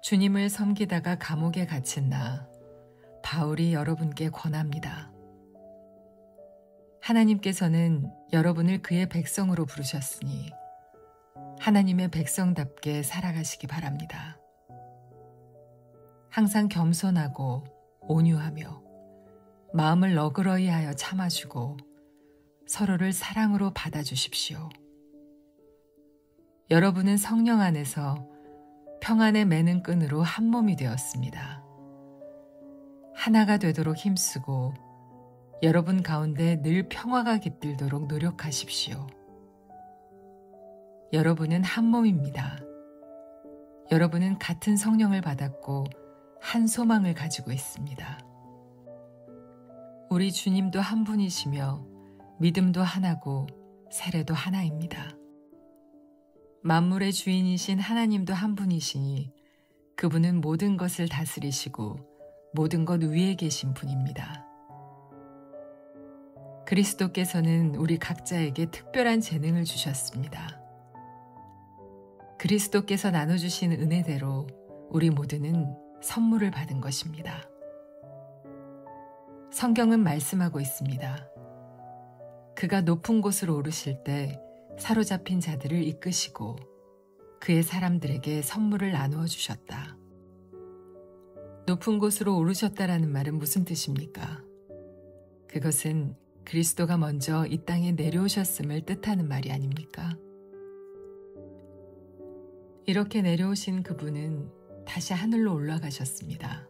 주님을 섬기다가 감옥에 갇힌 나, 바울이 여러분께 권합니다. 하나님께서는 여러분을 그의 백성으로 부르셨으니 하나님의 백성답게 살아가시기 바랍니다. 항상 겸손하고 온유하며 마음을 너그러이 하여 참아주고 서로를 사랑으로 받아주십시오. 여러분은 성령 안에서 평안에 매는 끈으로 한 몸이 되었습니다. 하나가 되도록 힘쓰고 여러분 가운데 늘 평화가 깃들도록 노력하십시오. 여러분은 한 몸입니다. 여러분은 같은 성령을 받았고 한 소망을 가지고 있습니다. 우리 주님도 한 분이시며 믿음도 하나고 세례도 하나입니다. 만물의 주인이신 하나님도 한 분이시니 그분은 모든 것을 다스리시고 모든 것 위에 계신 분입니다. 그리스도께서는 우리 각자에게 특별한 재능을 주셨습니다. 그리스도께서 나눠주신 은혜대로 우리 모두는 선물을 받은 것입니다. 성경은 말씀하고 있습니다. 그가 높은 곳으로 오르실 때 사로잡힌 자들을 이끄시고 그의 사람들에게 선물을 나누어 주셨다. 높은 곳으로 오르셨다라는 말은 무슨 뜻입니까? 그것은 그리스도가 먼저 이 땅에 내려오셨음을 뜻하는 말이 아닙니까? 이렇게 내려오신 그분은 다시 하늘로 올라가셨습니다.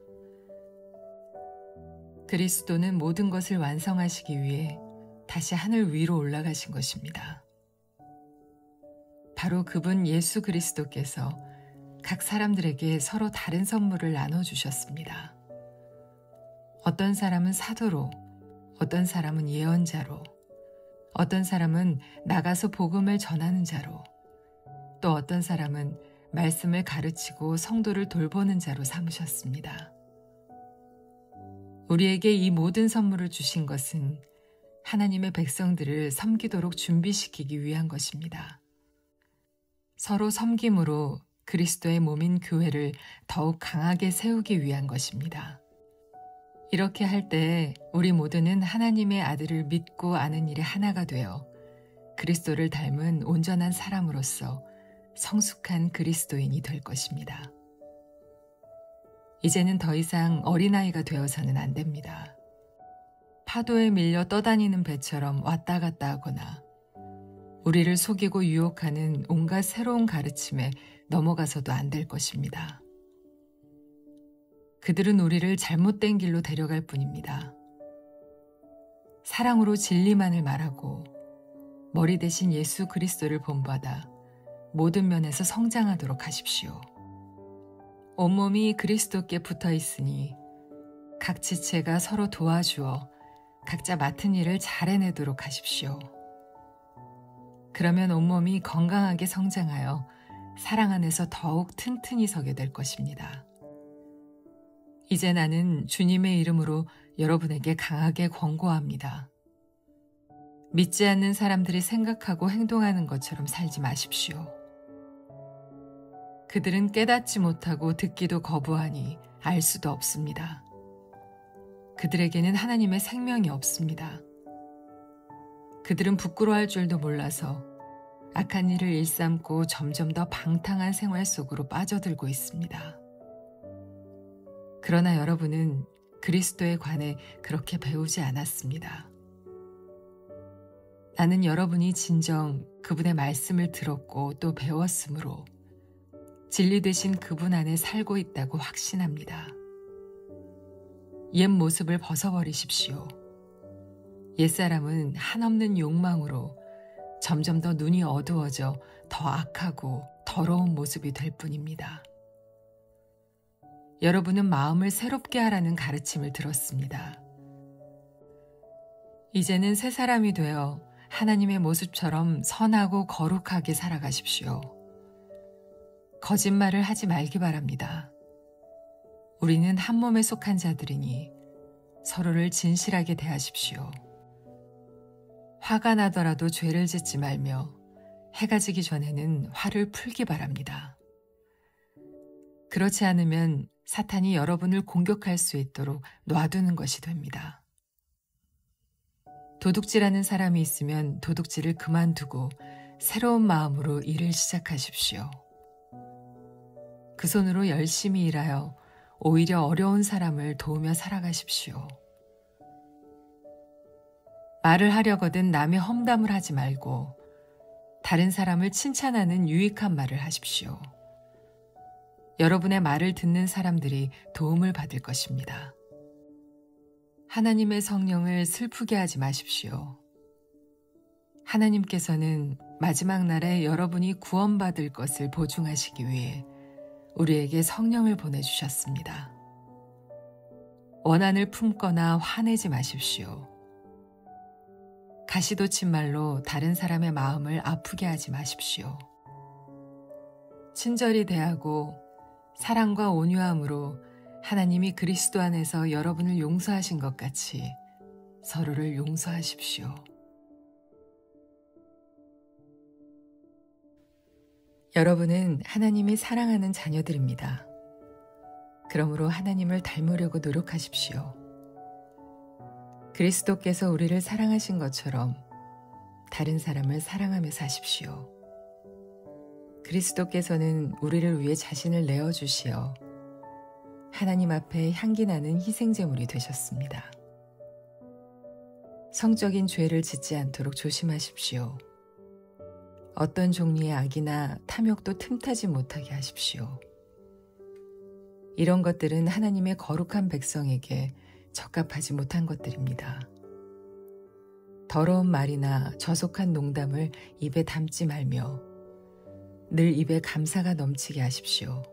그리스도는 모든 것을 완성하시기 위해 다시 하늘 위로 올라가신 것입니다. 바로 그분 예수 그리스도께서 각 사람들에게 서로 다른 선물을 나눠주셨습니다. 어떤 사람은 사도로, 어떤 사람은 예언자로, 어떤 사람은 나가서 복음을 전하는 자로, 또 어떤 사람은 말씀을 가르치고 성도를 돌보는 자로 삼으셨습니다. 우리에게 이 모든 선물을 주신 것은 하나님의 백성들을 섬기도록 준비시키기 위한 것입니다. 서로 섬김으로 그리스도의 몸인 교회를 더욱 강하게 세우기 위한 것입니다. 이렇게 할 때 우리 모두는 하나님의 아들을 믿고 아는 일에 하나가 되어 그리스도를 닮은 온전한 사람으로서 성숙한 그리스도인이 될 것입니다. 이제는 더 이상 어린아이가 되어서는 안 됩니다. 파도에 밀려 떠다니는 배처럼 왔다 갔다 하거나 우리를 속이고 유혹하는 온갖 새로운 가르침에 넘어가서도 안 될 것입니다. 그들은 우리를 잘못된 길로 데려갈 뿐입니다. 사랑으로 진리만을 말하고 머리 대신 예수 그리스도를 본받아 모든 면에서 성장하도록 하십시오. 온몸이 그리스도께 붙어 있으니 각 지체가 서로 도와주어 각자 맡은 일을 잘 해내도록 하십시오. 그러면 온몸이 건강하게 성장하여 사랑 안에서 더욱 튼튼히 서게 될 것입니다. 이제 나는 주님의 이름으로 여러분에게 강하게 권고합니다. 믿지 않는 사람들이 생각하고 행동하는 것처럼 살지 마십시오. 그들은 깨닫지 못하고 듣기도 거부하니 알 수도 없습니다. 그들에게는 하나님의 생명이 없습니다. 그들은 부끄러워할 줄도 몰라서 악한 일을 일삼고 점점 더 방탕한 생활 속으로 빠져들고 있습니다. 그러나 여러분은 그리스도에 관해 그렇게 배우지 않았습니다. 나는 여러분이 진정 그분의 말씀을 들었고 또 배웠으므로 진리 되신 그분 안에 살고 있다고 확신합니다. 옛 모습을 벗어버리십시오. 옛사람은 한없는 욕망으로 점점 더 눈이 어두워져 더 악하고 더러운 모습이 될 뿐입니다. 여러분은 마음을 새롭게 하라는 가르침을 들었습니다. 이제는 새 사람이 되어 하나님의 모습처럼 선하고 거룩하게 살아가십시오. 거짓말을 하지 말기 바랍니다. 우리는 한 몸에 속한 자들이니 서로를 진실하게 대하십시오. 화가 나더라도 죄를 짓지 말며 해가 지기 전에는 화를 풀기 바랍니다. 그렇지 않으면 사탄이 여러분을 공격할 수 있도록 놔두는 것이 됩니다. 도둑질하는 사람이 있으면 도둑질을 그만두고 새로운 마음으로 일을 시작하십시오. 그 손으로 열심히 일하여 오히려 어려운 사람을 도우며 살아가십시오. 말을 하려거든 남의 험담을 하지 말고 다른 사람을 칭찬하는 유익한 말을 하십시오. 여러분의 말을 듣는 사람들이 도움을 받을 것입니다. 하나님의 성령을 슬프게 하지 마십시오. 하나님께서는 마지막 날에 여러분이 구원받을 것을 보증하시기 위해 우리에게 성령을 보내주셨습니다. 원한을 품거나 화내지 마십시오. 가시돋친 말로 다른 사람의 마음을 아프게 하지 마십시오. 친절히 대하고 사랑과 온유함으로 하나님이 그리스도 안에서 여러분을 용서하신 것 같이 서로를 용서하십시오. 여러분은 하나님이 사랑하는 자녀들입니다. 그러므로 하나님을 닮으려고 노력하십시오. 그리스도께서 우리를 사랑하신 것처럼 다른 사람을 사랑하며 사십시오. 그리스도께서는 우리를 위해 자신을 내어주시어 하나님 앞에 향기나는 희생제물이 되셨습니다. 성적인 죄를 짓지 않도록 조심하십시오. 어떤 종류의 악이나 탐욕도 틈타지 못하게 하십시오. 이런 것들은 하나님의 거룩한 백성에게 적합하지 못한 것들입니다. 더러운 말이나 저속한 농담을 입에 담지 말며 늘 입에 감사가 넘치게 하십시오.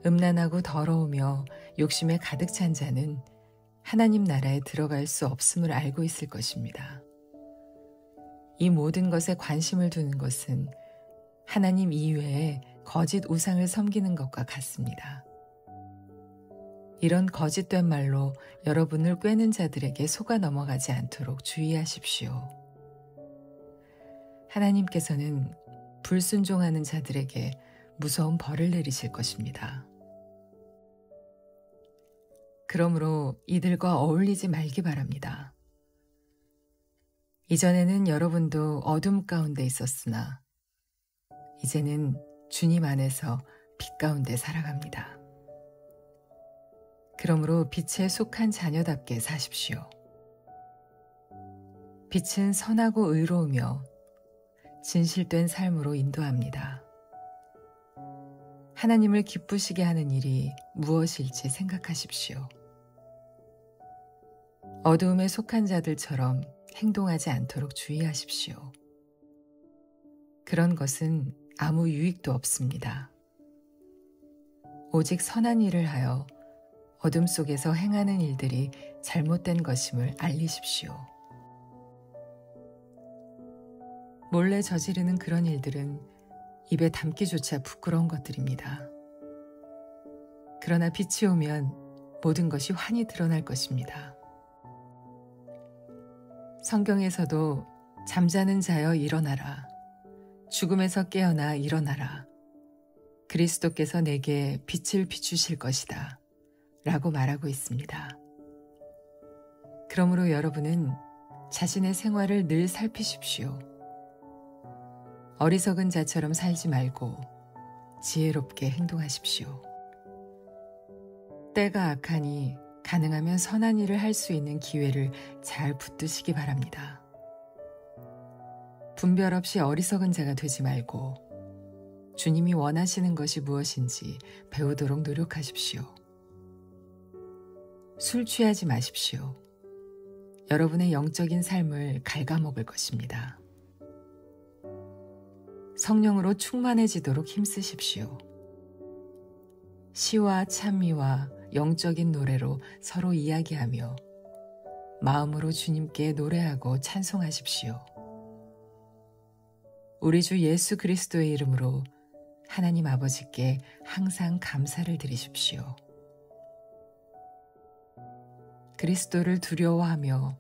음란하고 더러우며 욕심에 가득 찬 자는 하나님 나라에 들어갈 수 없음을 알고 있을 것입니다. 이 모든 것에 관심을 두는 것은 하나님 이외에 거짓 우상을 섬기는 것과 같습니다. 이런 거짓된 말로 여러분을 꿰는 자들에게 속아 넘어가지 않도록 주의하십시오. 하나님께서는 불순종하는 자들에게 무서운 벌을 내리실 것입니다. 그러므로 이들과 어울리지 말기 바랍니다. 이전에는 여러분도 어둠 가운데 있었으나 이제는 주님 안에서 빛 가운데 살아갑니다. 그러므로 빛에 속한 자녀답게 사십시오. 빛은 선하고 의로우며 진실된 삶으로 인도합니다. 하나님을 기쁘시게 하는 일이 무엇일지 생각하십시오. 어두움에 속한 자들처럼 행동하지 않도록 주의하십시오. 그런 것은 아무 유익도 없습니다. 오직 선한 일을 하여 어둠 속에서 행하는 일들이 잘못된 것임을 알리십시오. 몰래 저지르는 그런 일들은 입에 담기조차 부끄러운 것들입니다. 그러나 빛이 오면 모든 것이 환히 드러날 것입니다. 성경에서도 잠자는 자여 일어나라. 죽음에서 깨어나 일어나라. 그리스도께서 내게 빛을 비추실 것이다. 라고 말하고 있습니다. 그러므로 여러분은 자신의 생활을 늘 살피십시오. 어리석은 자처럼 살지 말고 지혜롭게 행동하십시오. 때가 악하니 가능하면 선한 일을 할 수 있는 기회를 잘 붙드시기 바랍니다. 분별 없이 어리석은 자가 되지 말고 주님이 원하시는 것이 무엇인지 배우도록 노력하십시오. 술 취하지 마십시오. 여러분의 영적인 삶을 갉아먹을 것입니다. 성령으로 충만해지도록 힘쓰십시오. 시와 찬미와 영적인 노래로 서로 이야기하며 마음으로 주님께 노래하고 찬송하십시오. 우리 주 예수 그리스도의 이름으로 하나님 아버지께 항상 감사를 드리십시오. 그리스도를 두려워하며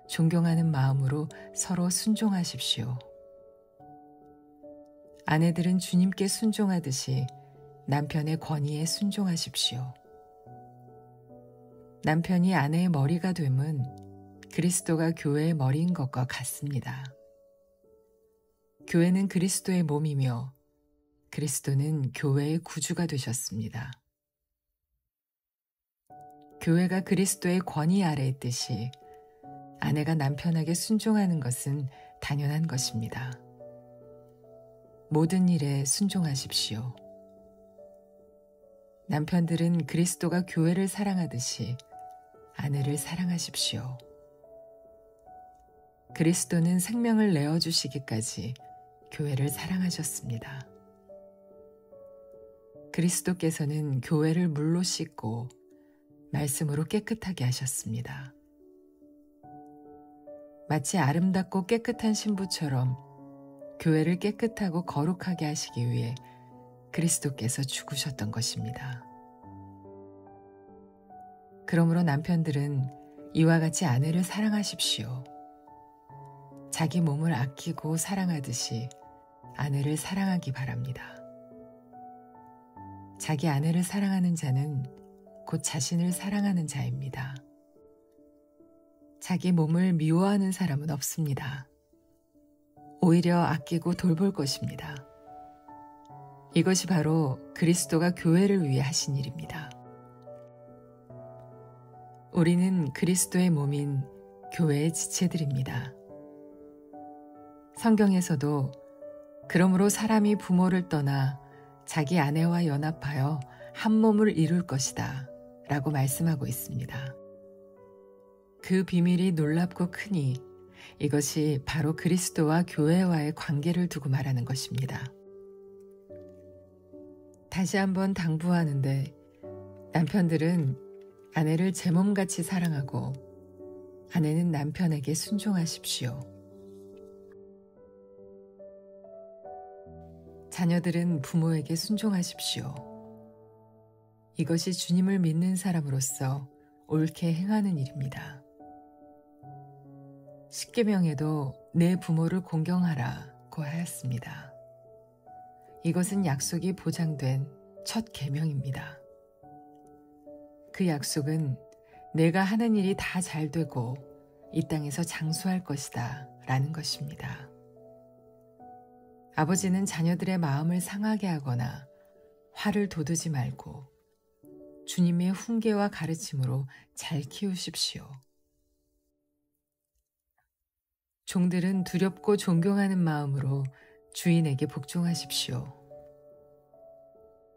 존경하는 마음으로 서로 순종하십시오. 아내들은 주님께 순종하듯이 남편의 권위에 순종하십시오. 남편이 아내의 머리가 됨은 그리스도가 교회의 머리인 것과 같습니다. 교회는 그리스도의 몸이며 그리스도는 교회의 구주가 되셨습니다. 교회가 그리스도의 권위 아래 있듯이 아내가 남편에게 순종하는 것은 당연한 것입니다. 모든 일에 순종하십시오. 남편들은 그리스도가 교회를 사랑하듯이 아내를 사랑하십시오. 그리스도는 생명을 내어주시기까지 교회를 사랑하셨습니다. 그리스도께서는 교회를 물로 씻고 말씀으로 깨끗하게 하셨습니다. 마치 아름답고 깨끗한 신부처럼 교회를 깨끗하고 거룩하게 하시기 위해 그리스도께서 죽으셨던 것입니다. 그러므로 남편들은 이와 같이 아내를 사랑하십시오. 자기 몸을 아끼고 사랑하듯이 아내를 사랑하기 바랍니다. 자기 아내를 사랑하는 자는 곧 자신을 사랑하는 자입니다. 자기 몸을 미워하는 사람은 없습니다. 오히려 아끼고 돌볼 것입니다. 이것이 바로 그리스도가 교회를 위해 하신 일입니다. 우리는 그리스도의 몸인 교회의 지체들입니다. 성경에서도 그러므로 사람이 부모를 떠나 자기 아내와 연합하여 한 몸을 이룰 것이다 라고 말씀하고 있습니다. 그 비밀이 놀랍고 크니 이것이 바로 그리스도와 교회와의 관계를 두고 말하는 것입니다. 다시 한번 당부하는데 남편들은 아내를 제 몸같이 사랑하고 아내는 남편에게 순종하십시오. 자녀들은 부모에게 순종하십시오. 이것이 주님을 믿는 사람으로서 옳게 행하는 일입니다. 십계명에도 내 부모를 공경하라고 하였습니다. 이것은 약속이 보장된 첫 계명입니다. 그 약속은 내가 하는 일이 다 잘 되고 이 땅에서 장수할 것이다 라는 것입니다. 아버지는 자녀들의 마음을 상하게 하거나 화를 돋우지 말고 주님의 훈계와 가르침으로 잘 키우십시오. 종들은 두렵고 존경하는 마음으로 주인에게 복종하십시오.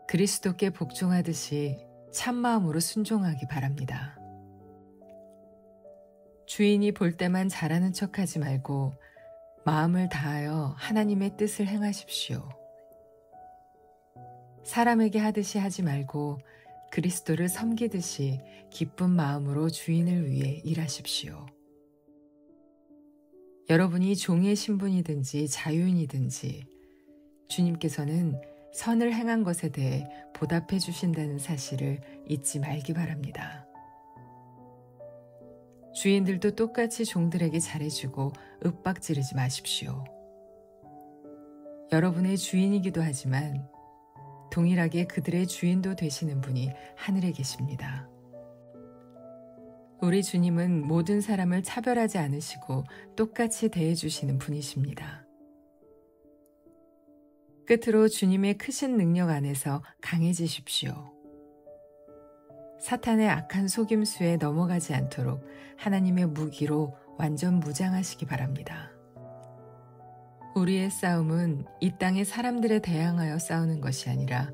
그리스도께 복종하듯이 참마음으로 순종하기 바랍니다. 주인이 볼 때만 잘하는 척하지 말고 마음을 다하여 하나님의 뜻을 행하십시오. 사람에게 하듯이 하지 말고 그리스도를 섬기듯이 기쁜 마음으로 주인을 위해 일하십시오. 여러분이 종의 신분이든지 자유인이든지 주님께서는 선을 행한 것에 대해 보답해 주신다는 사실을 잊지 말기 바랍니다. 주인들도 똑같이 종들에게 잘해주고 윽박지르지 마십시오. 여러분의 주인이기도 하지만 동일하게 그들의 주인도 되시는 분이 하늘에 계십니다. 우리 주님은 모든 사람을 차별하지 않으시고 똑같이 대해주시는 분이십니다. 끝으로 주님의 크신 능력 안에서 강해지십시오. 사탄의 악한 속임수에 넘어가지 않도록 하나님의 무기로 완전 무장하시기 바랍니다. 우리의 싸움은 이 땅의 사람들에 대항하여 싸우는 것이 아니라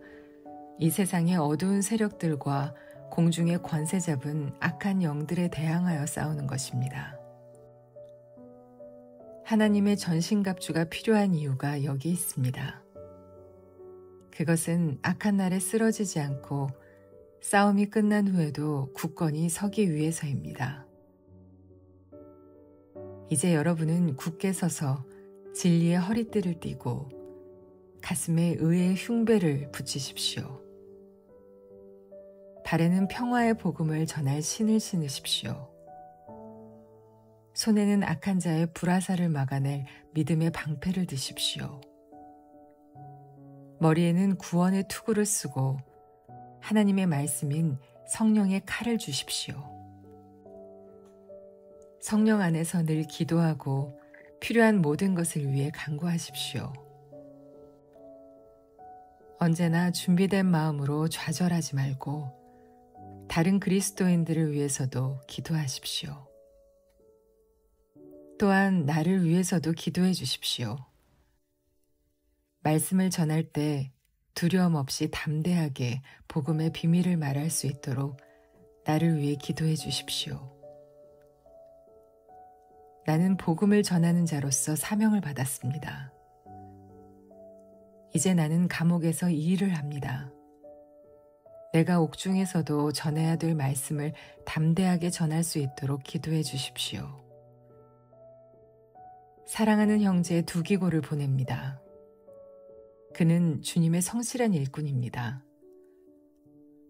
이 세상의 어두운 세력들과 공중의 권세 잡은 악한 영들에 대항하여 싸우는 것입니다. 하나님의 전신갑주가 필요한 이유가 여기 있습니다. 그것은 악한 날에 쓰러지지 않고 싸움이 끝난 후에도 굳건히 서기 위해서입니다. 이제 여러분은 굳게 서서 진리의 허리띠를 띠고 가슴에 의의 흉배를 붙이십시오. 발에는 평화의 복음을 전할 신을 신으십시오. 손에는 악한 자의 불화살을 막아낼 믿음의 방패를 드십시오. 머리에는 구원의 투구를 쓰고 하나님의 말씀인 성령의 칼을 주십시오. 성령 안에서 늘 기도하고 필요한 모든 것을 위해 간구하십시오. 언제나 준비된 마음으로 좌절하지 말고 다른 그리스도인들을 위해서도 기도하십시오. 또한 나를 위해서도 기도해 주십시오. 말씀을 전할 때 두려움 없이 담대하게 복음의 비밀을 말할 수 있도록 나를 위해 기도해 주십시오. 나는 복음을 전하는 자로서 사명을 받았습니다. 이제 나는 감옥에서 이 일을 합니다. 내가 옥중에서도 전해야 될 말씀을 담대하게 전할 수 있도록 기도해 주십시오. 사랑하는 형제 두기고를 보냅니다. 그는 주님의 성실한 일꾼입니다.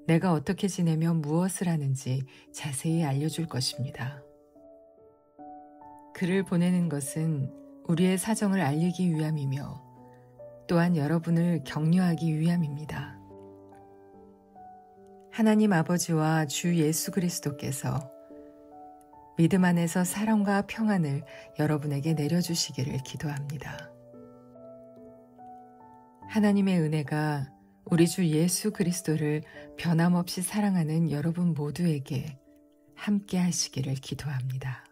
내가 어떻게 지내며 무엇을 하는지 자세히 알려줄 것입니다. 그를 보내는 것은 우리의 사정을 알리기 위함이며 또한 여러분을 격려하기 위함입니다. 하나님 아버지와 주 예수 그리스도께서 믿음 안에서 사랑과 평안을 여러분에게 내려주시기를 기도합니다. 하나님의 은혜가 우리 주 예수 그리스도를 변함없이 사랑하는 여러분 모두에게 함께 하시기를 기도합니다.